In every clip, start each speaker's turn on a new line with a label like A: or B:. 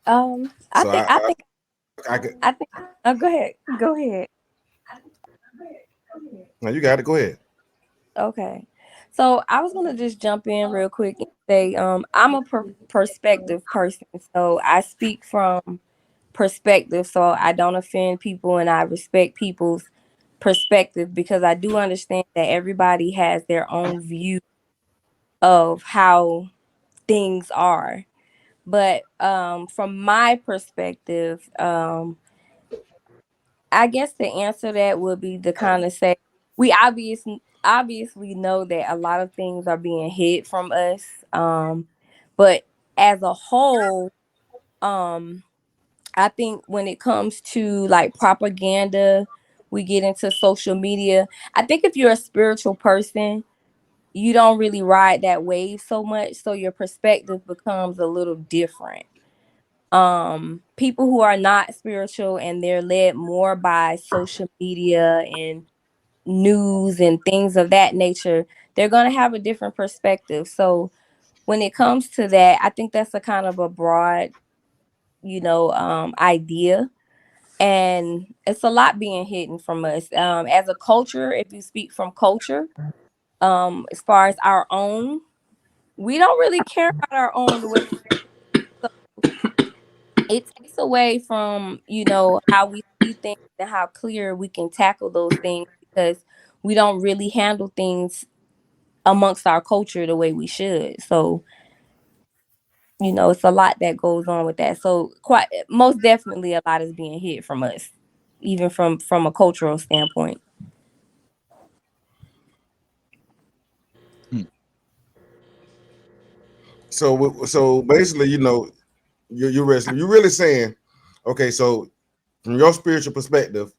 A: I
B: So
A: think I think
B: I could.
A: I think. Go ahead. Go ahead.
B: Now you got it. Go ahead.
A: Okay. So I was gonna just jump in real quick and say, I'm a perspective person, so I speak from perspective, so I don't offend people and I respect people's perspective because I do understand that everybody has their own view of how things are. But from my perspective, I guess the answer to that would be to kind of say we obviously know that a lot of things are being hid from us. But as a whole, um, I think when it comes to like propaganda, we get into social media. I think if you're a spiritual person, you don't really ride that wave so much, so your perspective becomes a little different. People who are not spiritual and they're led more by social media and news and things of that nature, they're going to have a different perspective. So when it comes to that, I think that's a kind of a broad, idea, and it's a lot being hidden from us. As a culture, if you speak from culture, as far as our own, we don't really care about our own the way it takes away from how we see things and how clear we can tackle those things because we don't really handle things amongst our culture the way we should. So it's a lot that goes on with that. So quite most definitely a lot is being hid from us, even from a cultural standpoint.
B: So basically, you're really saying, okay, so from your spiritual perspective,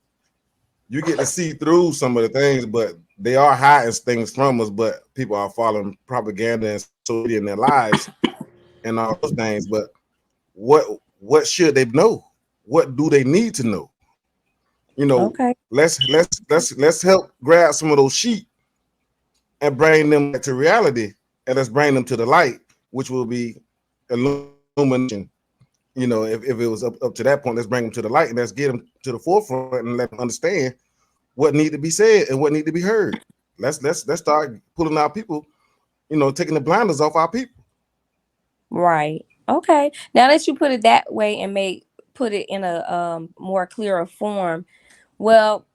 B: you get to see through some of the things, but they are hiding things from us. But people are following propaganda and social media in their lives and all those things. But what what should they know? What do they need to know? You know,
A: Okay.
B: let's help grab some of those sheep and bring them back to reality, and let's bring them to the light, which will be illumination. If it was up to that point, let's bring them to the light and let's get them to the forefront and let them understand what need to be said and what need to be heard. Let's start pulling our people, taking the blinders off our people.
A: Right. Okay. Now that you put it that way and put it in a more clearer form, well,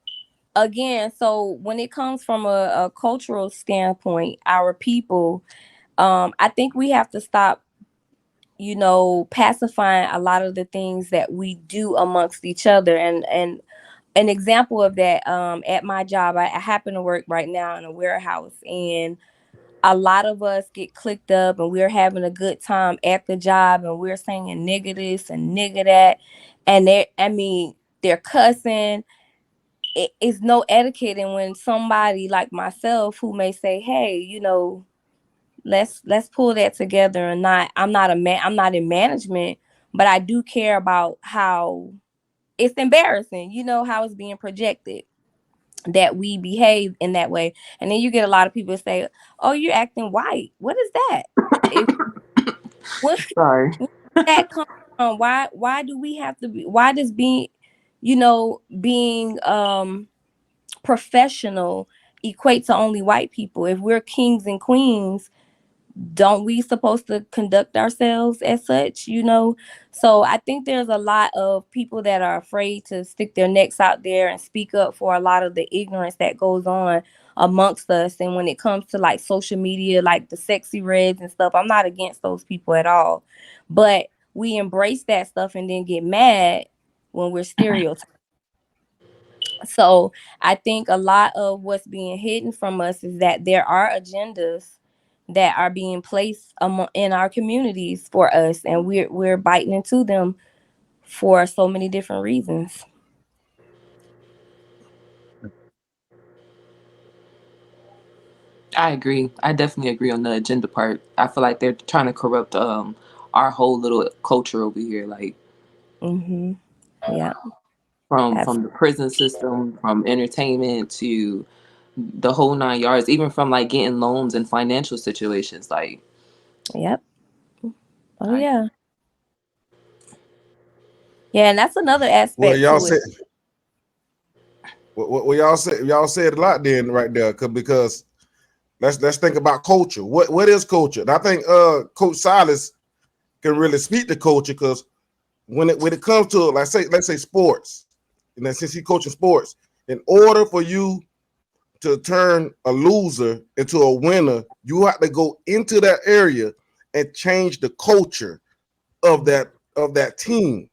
A: again, so when it comes from a cultural standpoint, our people, I think we have to stop, pacifying a lot of the things that we do amongst each other. And an example of that, at my job, I happen to work right now in a warehouse, and a lot of us get clicked up and we're having a good time at the job and we're saying nigga this and nigga that, and they're cussing. It's no etiquette. And when somebody like myself who may say, hey, let's pull that together, and not I'm not a man, I'm not in management, but I do care about how it's embarrassing, how it's being projected that we behave in that way. And then you get a lot of people say, oh, you're acting white. What is that? If what,
C: Sorry.
A: where does that come from? Why do we have to be, why does being professional equate to only white people? If we're kings and queens, don't we supposed to conduct ourselves as such? So I think there's a lot of people that are afraid to stick their necks out there and speak up for a lot of the ignorance that goes on amongst us. And when it comes to like social media, like the sexy reds and stuff, I'm not against those people at all, but we embrace that stuff and then get mad when we're stereotyped. So I think a lot of what's being hidden from us is that there are agendas that are being placed in our communities for us, and we're biting into them for so many different reasons.
C: I agree. I definitely agree on the agenda part. I feel like they're trying to corrupt our whole little culture over here, like
A: Mhm. Yeah.
C: from
A: Absolutely.
C: the prison system, from entertainment to the whole nine yards, even from like getting loans and financial situations. Like,
A: Yep. Oh
C: I
A: yeah. Yeah, and that's another
B: Well,
A: aspect
B: y'all
A: to
B: said,
A: it.
B: well, y'all said a lot then right there, because let's think about culture. What is culture? And I think Coach Silas can really speak to culture, because when it comes to, let's say sports, and then since he coaching sports, in order for you to turn a loser into a winner, you have to go into that area and change the culture of that team.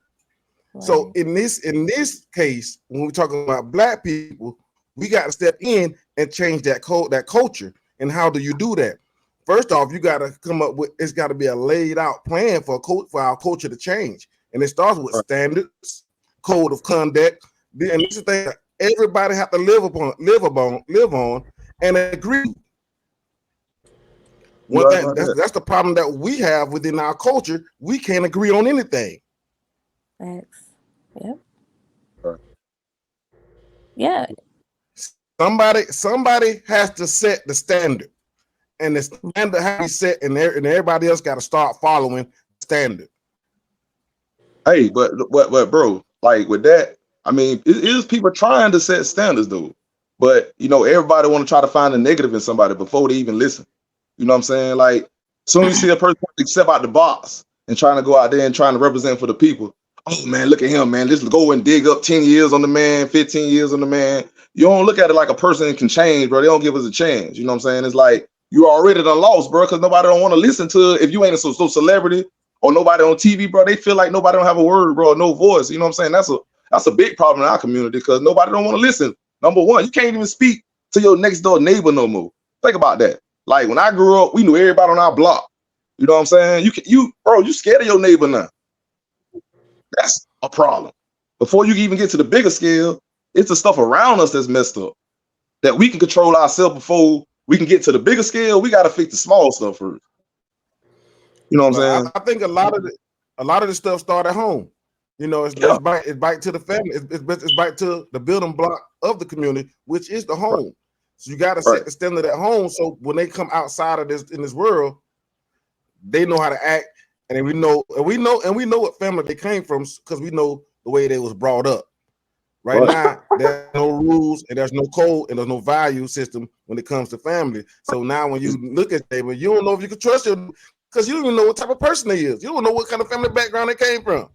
B: So
A: Right.
B: in this case, when we're talking about black people, we got to step in and change that culture. And how do you do that? First off, you got to come up with, it's got to be a laid out plan for our culture to change, and it starts with
D: Right.
B: standards, code of conduct, and this is the thing that everybody have to live on, and agree.
D: You
B: One
D: right
B: thing
D: about that.
B: that's the problem that we have within our culture. We can't agree on anything.
A: Facts. Yep.
D: Right.
A: Yeah.
B: Somebody has to set the standard, and the standard has to be set, and everybody else got to start following the standard.
D: Hey, but bro, like with that, I mean, it is people trying to set standards though. But you know, everybody want to try to find a negative in somebody before they even listen. You know what I'm saying? Like, soon as you see a person step out the box and trying to go out there and trying to represent for the people. Oh man, look at him, man. Let's go and dig up 10 years on the man, 15 years on the man. You don't look at it like a person can change, bro. They don't give us a chance. You know what I'm saying? It's like you already done lost, bro, because nobody don't want to listen to it. If you ain't a so celebrity or nobody on TV, bro, they feel like nobody don't have a word, bro, no voice. You know what I'm saying? That's a big problem in our community because nobody don't want to listen. Number one, you can't even speak to your next door neighbor no more. Think about that. Like when I grew up, we knew everybody on our block. You know what I'm saying? You scared of your neighbor now. That's a problem. Before you even get to the bigger scale, it's the stuff around us that's messed up. That we can control ourselves before we can get to the bigger scale. We got to fix the small stuff first. You know what I'm
B: Well,
D: saying?
B: I think a lot of the stuff start at home. You know, it's
D: Yeah.
B: back to the family. It's back to the building block of the community, which is the
D: Right.
B: home. So you got to
D: Right.
B: set the standard at home. So when they come outside of this in this world, they know how to act, and we know what family they came from because we know the way they was brought up. Right
D: Right.
B: now, there's no rules and there's no code and there's no value system when it comes to family. So now when you look at them, you don't know if you can trust them because you don't even know what type of person they is. You don't know what kind of family background they came from.
D: But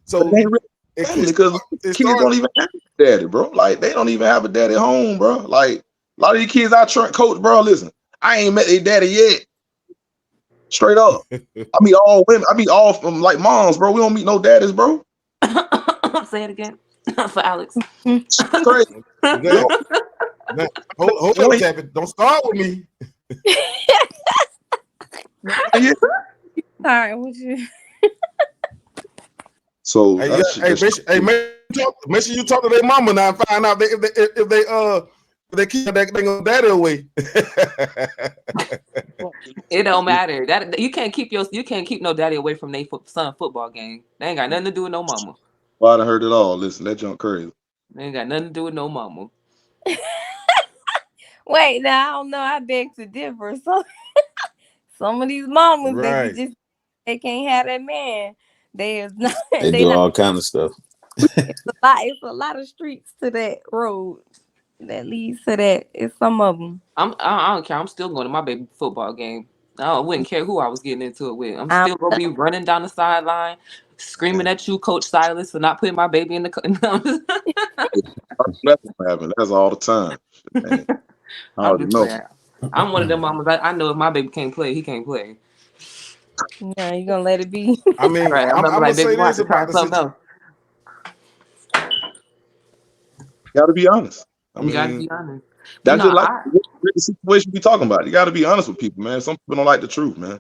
B: So
D: they ain't really
B: it
D: family because
B: it
D: kids
B: starts.
D: don't even have a daddy, bro. Like they don't even have a daddy at home, bro. Like a lot of these kids I coach, bro. Listen, I ain't met their daddy yet. Straight up. I meet all women. I meet all from like moms, bro. We don't meet no daddies, bro.
C: Say it again for Alex.
D: It's crazy.
B: Now, hold
D: You
B: up,
D: ain't
B: Tappy. Don't start with me.
D: yet.
A: All right, what you?
D: So
B: Hey,
D: that shit.
B: make sure you talk to their mama now and find out if they keep that thing daddy away.
C: It don't matter. That you can't keep no daddy away from their son football game. They ain't got nothing to do with no mama.
D: Well, I done heard it all. Listen, that junk crazy.
C: They ain't got nothing to do with no mama.
A: Wait, now I don't know. I beg to differ. So some of these mamas,
B: Right.
A: they can't have that man. They is not.
E: They
A: They
E: do
A: not.
E: all kind of stuff.
A: It's a lot. It's a lot of streets to that road that leads to that. It's some of them.
C: I don't care. I'm still going to my baby football game. I wouldn't care who I was getting into it with. I'm
A: I'm
C: still gonna be running down the sideline, screaming at you, Coach Silas, for not putting my baby in the.
D: That's what happened. That's all the time. Man, I
C: I'm
D: already
C: just
D: know.
C: saying. I'm one of them mamas. I know if my baby can't play, he can't play.
A: Yeah, you gonna let it be.
B: I mean,
C: Right? I'm
B: I'm
C: like,
B: gonna
C: baby,
B: say
C: we have
B: this
C: to try
B: about the
C: something
B: situation.
C: else.
D: Got to be honest. I
C: You got to
D: mean,
C: be honest. But
D: that's
C: no,
D: just like the situation we talking about. You got to be honest with people, man. Some people don't like the truth, man.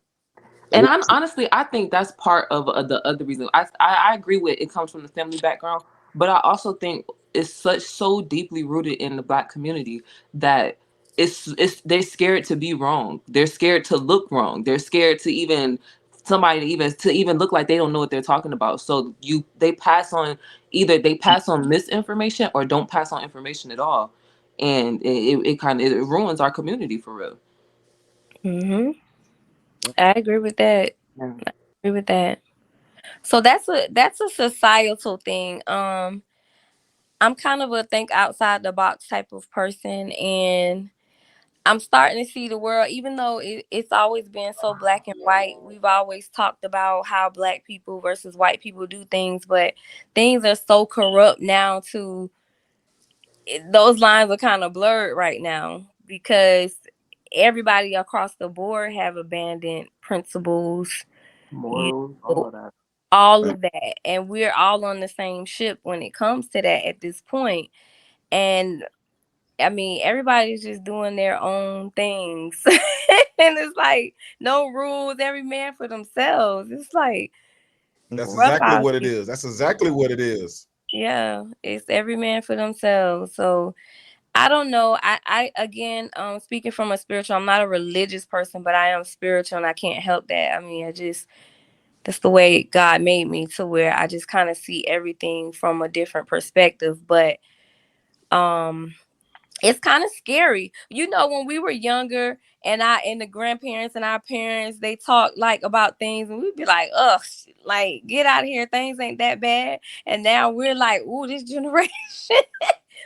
C: and honestly, I think that's part of the other reason. I agree with it comes from the family background, but I also think it's so deeply rooted in the Black community that it's they're scared to be wrong. They're scared to look wrong. They're scared to even to even look like they don't know what they're talking about. So they pass on misinformation or don't pass on information at all, and it kind of ruins our community for real.
A: I agree with that.
C: Yeah.
A: I agree with that. So that's a societal thing. I'm kind of a think outside the box type of person, and I'm starting to see the world, even though it's always been so black and white. We've always talked about how black people versus white people do things, but things are so corrupt now to those lines are kind of blurred right now because everybody across the board have abandoned principles, you
C: Morals, all
A: know,
C: of that.
A: all of that. And we're all on the same ship when it comes to that at this point. And I mean, everybody's just doing their own things. And it's like no rules, every man for themselves. It's like
B: That's
A: rough
B: exactly
A: out
B: what it
A: here.
B: is. That's exactly what it is.
A: Yeah, it's every man for themselves. So I don't know. I again, speaking from a spiritual, I'm not a religious person, but I am spiritual and I can't help that. I mean, that's the way God made me to where I just kind of see everything from a different perspective. But um it's kind of scary. You know, when we were younger and the grandparents and our parents, they talk like about things and we'd be like, ugh, like get out of here. Things ain't that bad. And now we're like, ooh, this generation.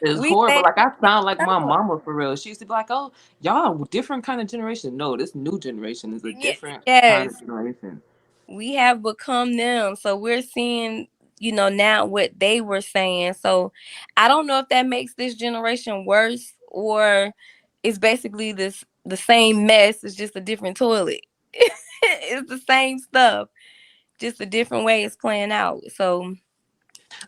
C: It's
A: we
C: horrible.
A: think
C: Like I sound like my
A: terrible.
C: mama for real. She used to be like, "Oh, y'all different kind of generation." No, this new generation is a different kind
A: Yes,
C: of generation.
A: we have become them. So we're seeing, now what they were saying. So I don't know if that makes this generation worse or it's basically the same mess. It's just a different toilet. It's the same stuff, just a different way it's playing out. So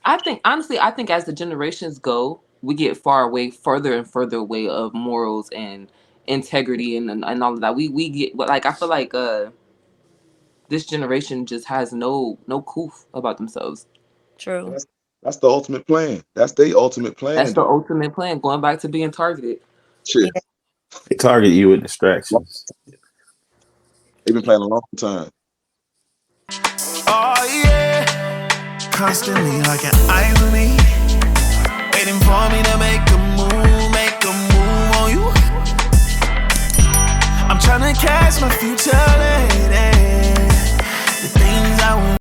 C: I think honestly, I think as the generations go, we get further and further away of morals and integrity and all of that. We get, but like I feel like this generation just has no coof about themselves.
A: true.
D: That's that's the ultimate plan. That's their ultimate
C: That's
D: plan,
C: the
D: though.
C: ultimate plan. Going back to being targeted.
D: Shit,
A: Yeah.
E: They target you with distractions.
D: they've been playing a long time.
F: Oh yeah, constantly like an eye on me, waiting for me to make a move on you. I'm trying to catch my future